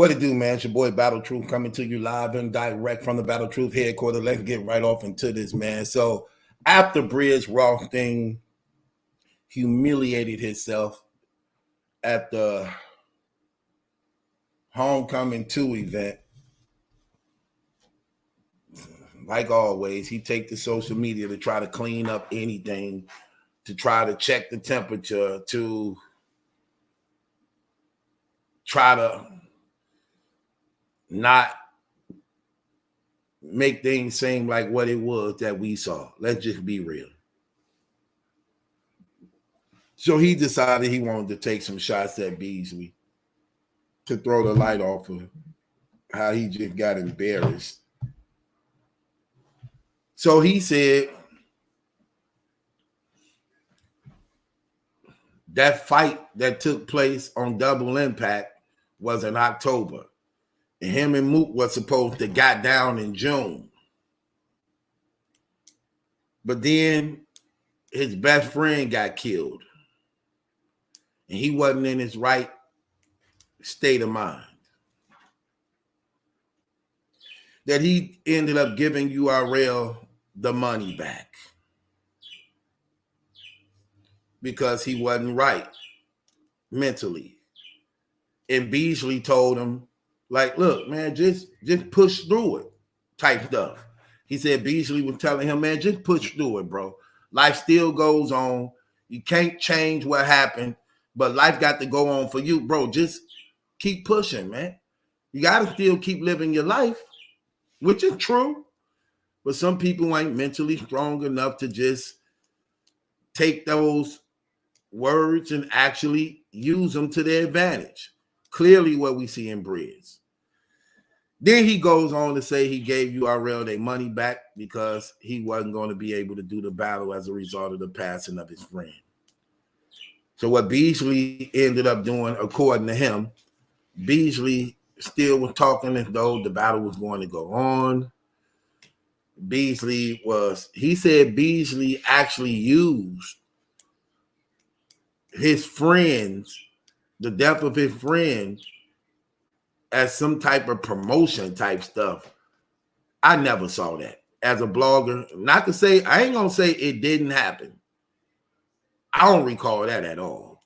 What it do, man? It's your boy Battle Truth coming to you live and direct from the Battle Truth headquarters. Let's get right off into this, man. So after Briz Rothstein humiliated himself at the Homecoming 2 event, like always, he take to social media to try to clean up anything, to try to check the temperature, to try to not make things seem like what it was that we saw. Let's just be real. So he decided he wanted to take some shots at Beasley to throw the light off of how he just got embarrassed. So he said that fight that took place on Double Impact was in October. And him and Mook was supposed to got down in June. But then his best friend got killed. And he wasn't in his right state of mind. That he ended up giving URL the money back. Because he wasn't right mentally. And Beasley told him, like, look, man, just push through it type stuff. He said Beasley was telling him, man, just push through it, bro. Life still goes on. You can't change what happened, but life got to go on for you, bro. Just keep pushing, man. You got to still keep living your life, which is true. But some people ain't mentally strong enough to just take those words and actually use them to their advantage. Clearly what we see in Briz. Then he goes on to say he gave URL their money back because he wasn't going to be able to do the battle as a result of the passing of his friend. So what Beasley ended up doing, according to him, Beasley still was talking as though the battle was going to go on. He said Beasley actually used his friends, the death of his friend, as some type of promotion type stuff. I never saw that as a blogger. Not to say, I ain't gonna say it didn't happen. I don't recall that at all.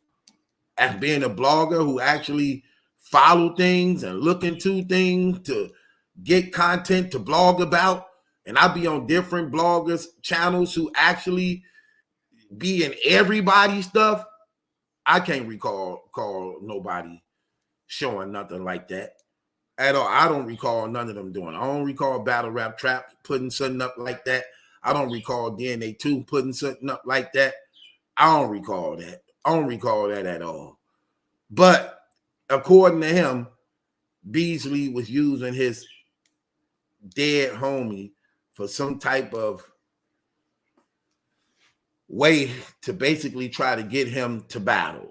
As being a blogger who actually follow things and look into things to get content to blog about, and I'll be on different bloggers channels who actually be in everybody's stuff, I can't call nobody showing nothing like that at all. I don't recall none of them doing it. I don't recall Battle Rap Trap putting something up like that. I don't recall DNA 2 putting something up like that. I don't recall that. I don't recall that at all. But according to him, Beasley was using his dead homie for some type of way to basically try to get him to battle.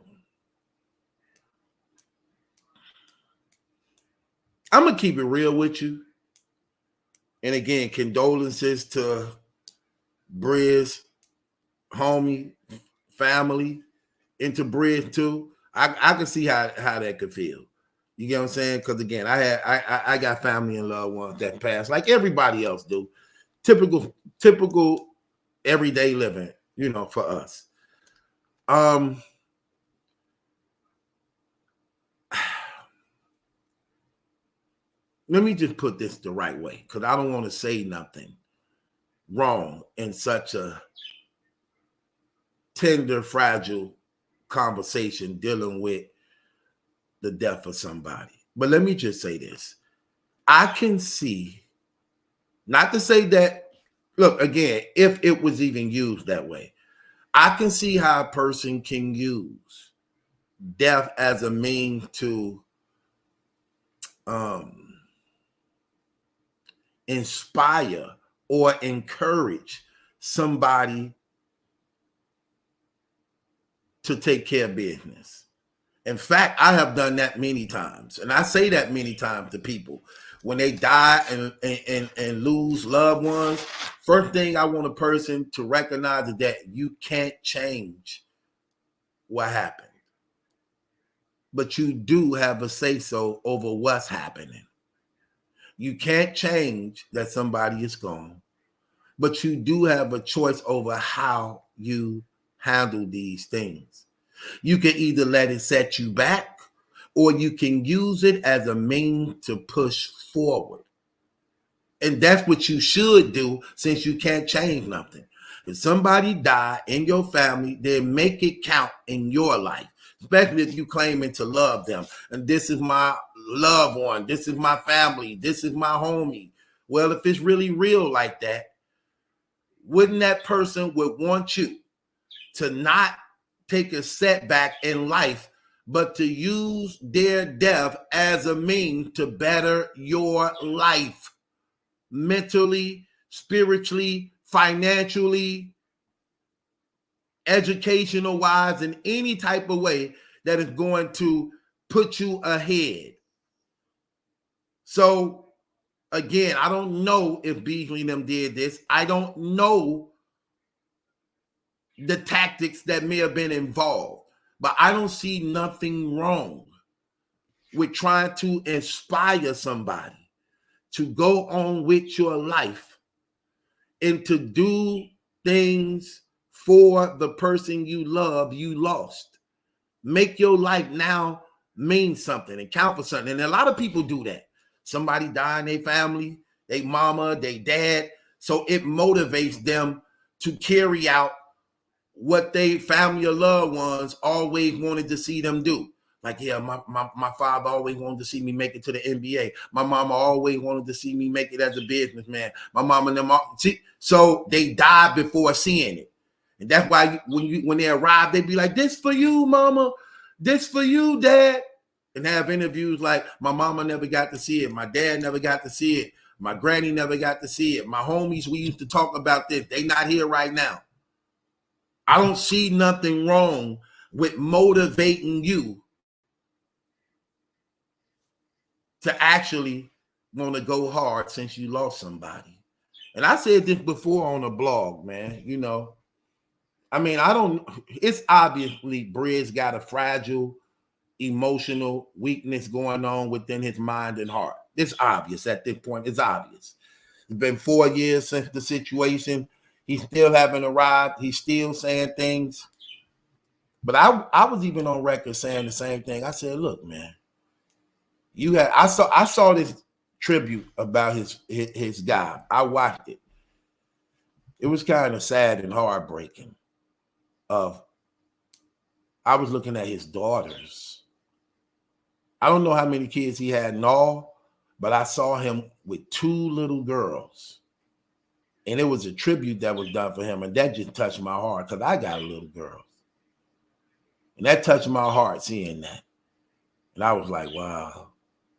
I'm going to keep it real with you. And again, condolences to Briz, homie, family, and to Briz too. I can see how that could feel. You get what I'm saying? Because again, I got family and loved ones that passed like everybody else do. Typical everyday living, you know, for us. Let me just put this the right way, because I don't want to say nothing wrong in such a tender, fragile conversation dealing with the death of somebody. But let me just say this. I can see, not to say that, look, again, if it was even used that way, I can see how a person can use death as a means to inspire or encourage somebody to take care of business. In fact, I have done that many times. And I say that many times to people. When they die and lose loved ones, first thing I want a person to recognize is that you can't change what happened. but you do have a say-so over what's happening. You can't change that somebody is gone, but you do have a choice over how you handle these things. You can either let it set you back, or you can use it as a means to push forward. And that's what you should do, since you can't change nothing. If somebody die in your family, then make it count in your life, especially if you claiming to love them. And this is my loved one, this is my family, this is my homie. Well, if it's really real like that, wouldn't that person would want you to not take a setback in life, but to use their death as a means to better your life? Mentally, spiritually, financially, educational wise, in any type of way that is going to put you ahead. So again, I don't know if Beasley and them did this. I don't know the tactics that may have been involved, but I don't see nothing wrong with trying to inspire somebody to go on with your life and to do things for the person you love, you lost. Make your life now mean something and count for something. And a lot of people do that. Somebody die in their family, their mama, their dad. So it motivates them to carry out what they family or loved ones always wanted to see them do. Like, yeah, my father always wanted to see me make it to the NBA. My mama always wanted to see me make it as a businessman. My mama and them all, see, so they died before seeing it. And that's why when they arrive, they be like, this for you, mama. This for you, dad. And have interviews like, my mama never got to see it. My dad never got to see it. My granny never got to see it. My homies, we used to talk about this. They not here right now. I don't see nothing wrong with motivating you to actually want to go hard since you lost somebody. And I said this before on a blog, man. You know, I mean, it's obviously Briz got a fragile emotional weakness going on within his mind and heart. It's obvious at this point. It's obvious. It's been 4 years since the situation. He still haven't arrived. He's still saying things. But I was even on record saying the same thing. I said, look, man, I saw this tribute about his guy. I watched it. It was kind of sad and heartbreaking. I was looking at his daughters. I don't know how many kids he had in all, but I saw him with 2 little girls. And it was a tribute that was done for him. And that just touched my heart because I got a little girl. And that touched my heart seeing that. And I was like, wow.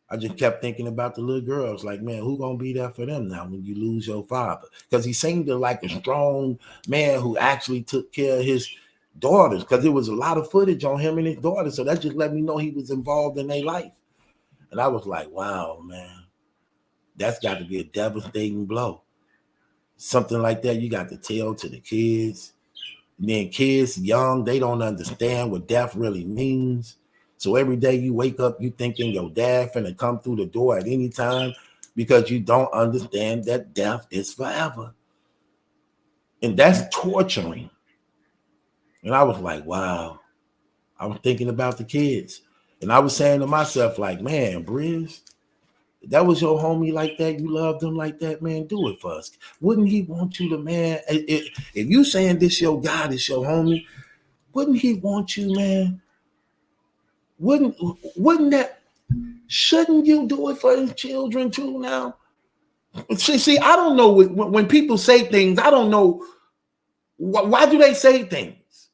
I just kept thinking about the little girls. Like, man, who gonna be there for them now when you lose your father? Because he seemed like a strong man who actually took care of his daughters, because there was a lot of footage on him and his daughters. So that just let me know he was involved in their life. And I was like, wow, man, that's got to be a devastating blow. Something like that you got to tell to the kids. And then kids young, they don't understand what death really means. So every day you wake up, you thinking your dad finna come through the door at any time because you don't understand that death is forever. And that's torturing. And I was like, wow. I was thinking about the kids. And I was saying to myself, like, man, Briz, that was your homie like that, you loved him like that, man, do it for us. Wouldn't he want you to, man, if you saying this your guy, this your homie, wouldn't he want you, man? Wouldn't that, shouldn't you do it for his children too now? See, I don't know, when people say things, I don't know, why do they say things?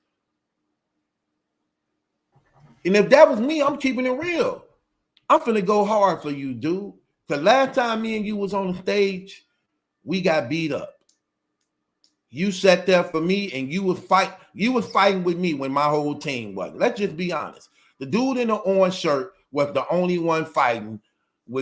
And if that was me, I'm keeping it real. I'm finna go hard for you, dude. Because last time me and you was on the stage, we got beat up. You sat there for me and you was fighting with me when my whole team wasn't. Let's just be honest. The dude in the orange shirt was the only one fighting he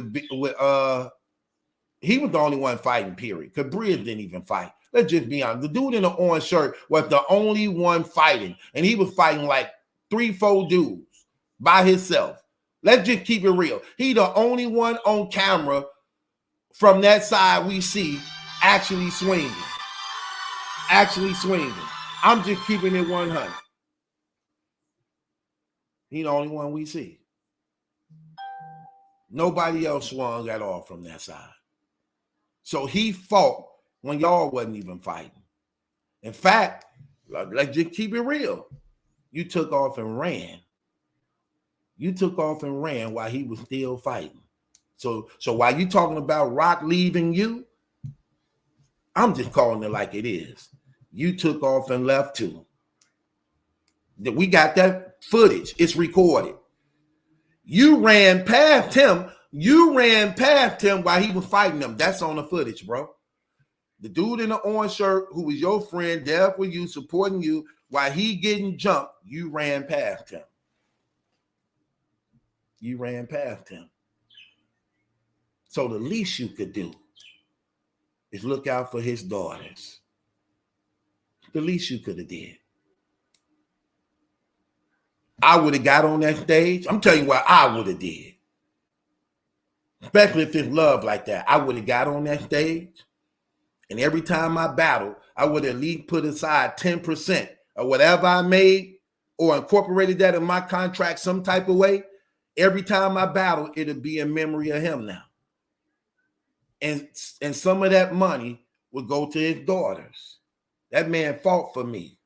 was the only one fighting, period. Because Briz didn't even fight. Let's just be honest. The dude in the orange shirt was the only one fighting. And he was fighting like 3-4 dudes. by himself. Let's just keep it real. He the only one on camera from that side we see actually swinging. Actually swinging. I'm just keeping it 100. He the only one we see. Nobody else swung at all from that side. So he fought when y'all wasn't even fighting. In fact, let's just keep it real. You took off and ran. You took off and ran while he was still fighting. So while you talking about Rock leaving you, I'm just calling it like it is. You took off and left too. We got that footage. It's recorded. You ran past him. You ran past him while he was fighting them. That's on the footage, bro. The dude in the orange shirt who was your friend, there for you, supporting you, while he getting jumped, you ran past him. You ran past him. So the least you could do is look out for his daughters. The least you could have did. I would have got on that stage. I'm telling you what I would have did. Especially if it's love like that. I would have got on that stage, and every time I battled, I would at least put aside 10% of whatever I made or incorporated that in my contract some type of way. Every time I battle, it'll be in memory of him now. And some of that money would go to his daughters. That man fought for me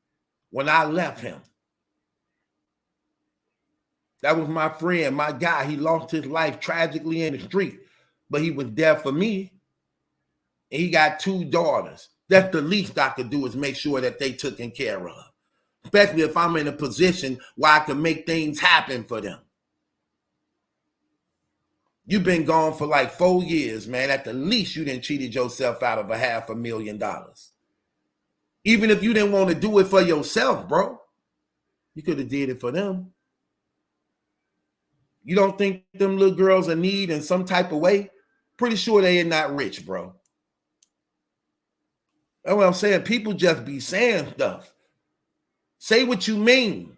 when I left him. That was my friend, my guy. He lost his life tragically in the street, but he was there for me. And he got 2 daughters. That's the least I could do, is make sure that they taken care of. Especially if I'm in a position where I can make things happen for them. You've been gone for like 4 years, man. At the least, you didn't cheated yourself out of $500,000. Even if you didn't want to do it for yourself, bro, you could have did it for them. You don't think them little girls are need in some type of way? Pretty sure they are not rich, bro. That's what I'm saying. People just be saying stuff. Say what you mean.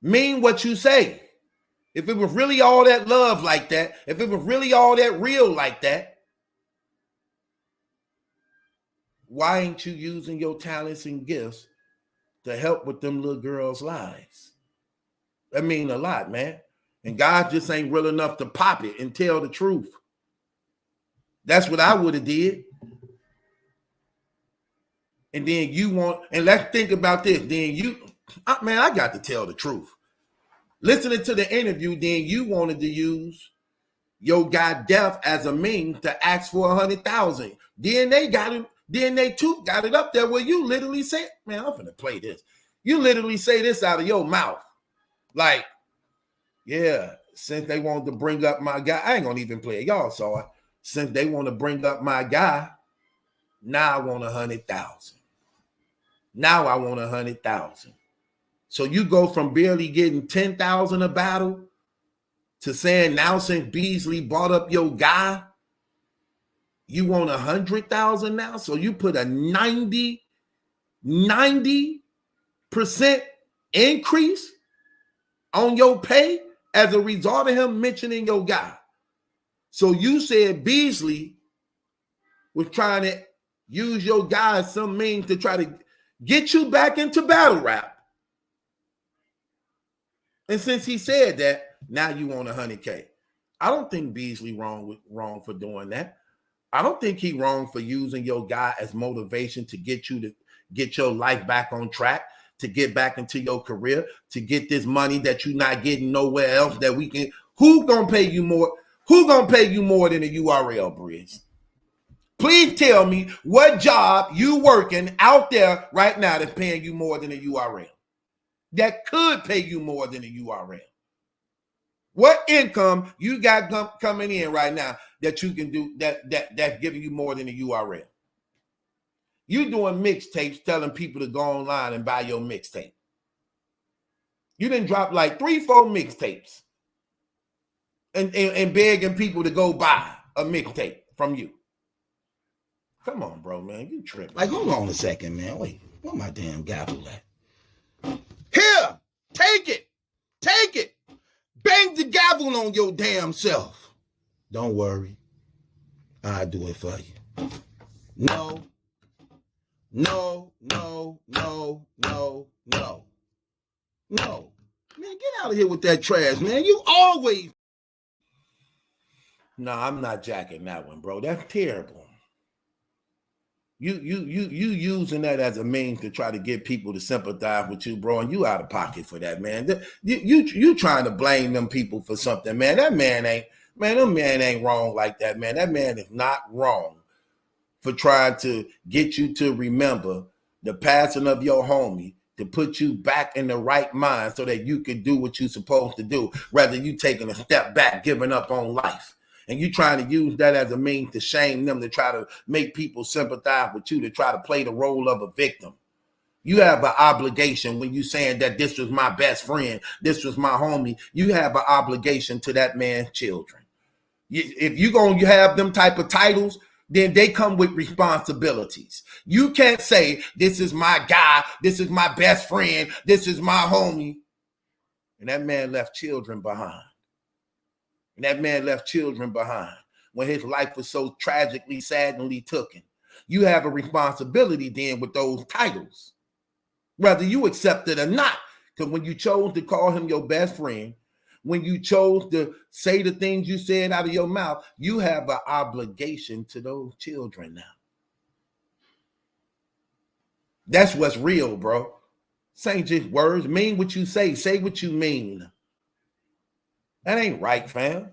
Mean what you say. If it was really all that love like that, if it was really all that real like that, why ain't you using your talents and gifts to help with them little girls' lives? That mean a lot, man. And God just ain't real enough to pop it and tell the truth. That's what I would have did. And then you want, and let's think about this. Then man, I got to tell the truth. Listening to the interview, then you wanted to use your guy Death as a means to ask for 100,000. Then they got it. Then they too got it up there where you literally said, man, I'm finna play this. You literally say this out of your mouth. Like, yeah, since they wanted to bring up my guy, I ain't gonna even play it. Y'all saw it. Since they want to bring up my guy, now I want 100,000. Now I want 100,000. So you go from barely getting 10,000 a battle to saying now since Beasley brought up your guy, you want 100,000 now? So you put a 90% increase on your pay as a result of him mentioning your guy. So you said Beasley was trying to use your guy as some means to try to get you back into battle rap. And since he said that, now you want 100K. I don't think Beasley wrong for doing that. I don't think he wrong for using your guy as motivation to get you to get your life back on track, to get back into your career, to get this money that you're not getting nowhere else that we can. Who gonna pay you more? Who gonna pay you more than a URL, Briz? Please tell me what job you working out there right now that's paying you more than a URL. That could pay you more than a URL. What income you got coming in right now that you can do that's giving you more than a URL? You doing mixtapes telling people to go online and buy your mixtape. You done dropped like 3-4 mixtapes and begging people to go buy a mixtape from you. Come on, bro, man. You tripping. Like, hold on a second, man. Wait, where my damn gavel at? Here, take it. Take it. Gavel on your damn self. Don't worry. I'll do it for you. No. No. Man, get out of here with that trash, man. You always. No, I'm not jacking that one, bro. That's terrible. You using that as a means to try to get people to sympathize with you, bro, and you out of pocket for that, man. You trying to blame them people for something, man. Them man ain't wrong like that, man. That man is not wrong for trying to get you to remember the passing of your homie, to put you back in the right mind so that you can do what you're supposed to do, rather you taking a step back, giving up on life. And you trying to use that as a means to shame them, to try to make people sympathize with you, to try to play the role of a victim. You have an obligation when you saying that this was my best friend, this was my homie. You have an obligation to that man's children. If you're going to have them type of titles, then they come with responsibilities. You can't say, this is my guy, this is my best friend, this is my homie. And that man left children behind. And that man left children behind when his life was so tragically, sadly taken. You have a responsibility then with those titles, whether you accept it or not. Because when you chose to call him your best friend, when you chose to say the things you said out of your mouth, you have an obligation to those children now. That's what's real, bro. This ain't just words. Mean what you say. Say what you mean. That ain't right, fam.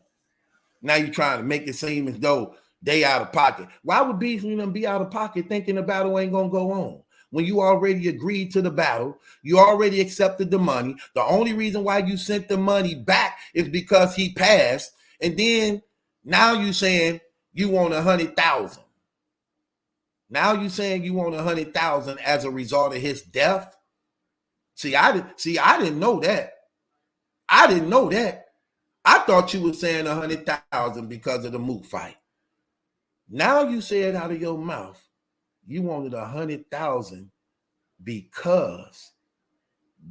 Now you're trying to make it seem as though they out of pocket. Why would Beasley and them be out of pocket thinking the battle ain't going to go on? When you already agreed to the battle, you already accepted the money. The only reason why you sent the money back is because he passed. And then now you saying you want 100,000. Now you saying you want 100,000 as a result of his death. I didn't know that. I didn't know that. I thought you were saying 100,000 because of the Mook fight. Now you said out of your mouth, you wanted 100,000 because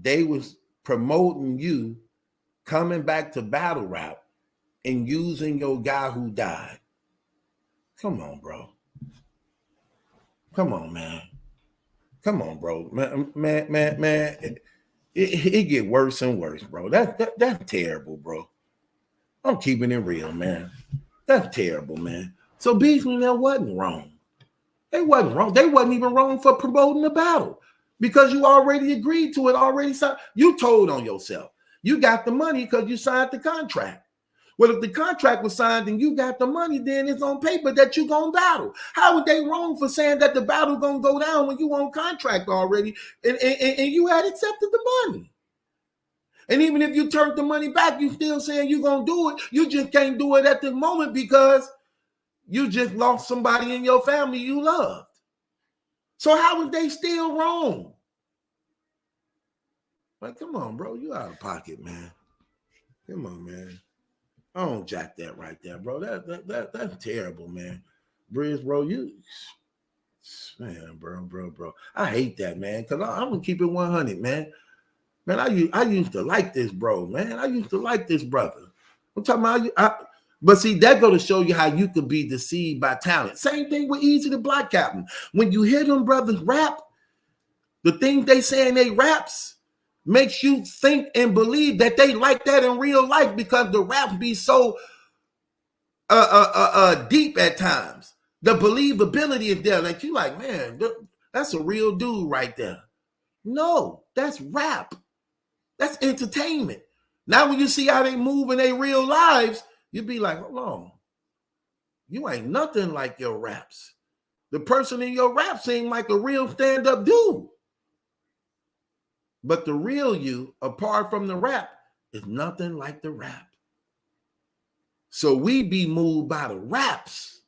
they was promoting you coming back to battle rap and using your guy who died. Come on, bro. Come on, man. Come on, bro. Man. It get worse and worse, bro. That's terrible, bro. I'm keeping it real, man. That's terrible, man. So Beasley now wasn't wrong. They wasn't wrong. They wasn't even wrong for promoting the battle because you already agreed to it, already signed. You told on yourself. You got the money because you signed the contract. Well, if the contract was signed and you got the money, then it's on paper that you're going to battle. How were they wrong for saying that the battle going to go down when you on contract already and you had accepted the money? And even if you turned the money back, you still saying you're going to do it. You just can't do it at the moment because you just lost somebody in your family you loved. So how was they still wrong? Like, come on, bro. You out of pocket, man. Come on, man. I don't jack that right there, bro. That's terrible, man. Briz, bro, man, bro. I hate that, man, because I'm going to keep it 100, man. Man, I used to like this bro, man. I used to like this brother. I'm talking about but see, that go to show you how you could be deceived by talent. Same thing with Easy the Black Captain. When you hear them brothers rap, the things they say in they raps makes you think and believe that they like that in real life because the raps be so deep at times. The believability is there. Like you like, man, that's a real dude right there. No, that's rap. That's entertainment. Now when you see how they move in their real lives, you be like, hold on. You ain't nothing like your raps. The person in your rap seem like a real stand-up dude. But the real you, apart from the rap, is nothing like the rap. So we be moved by the raps,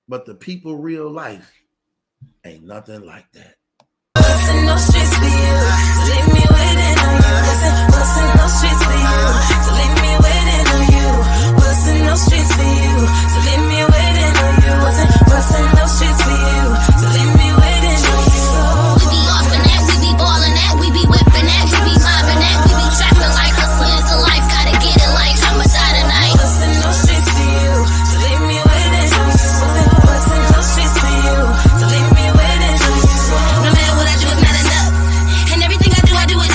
but the people real life ain't nothing like that.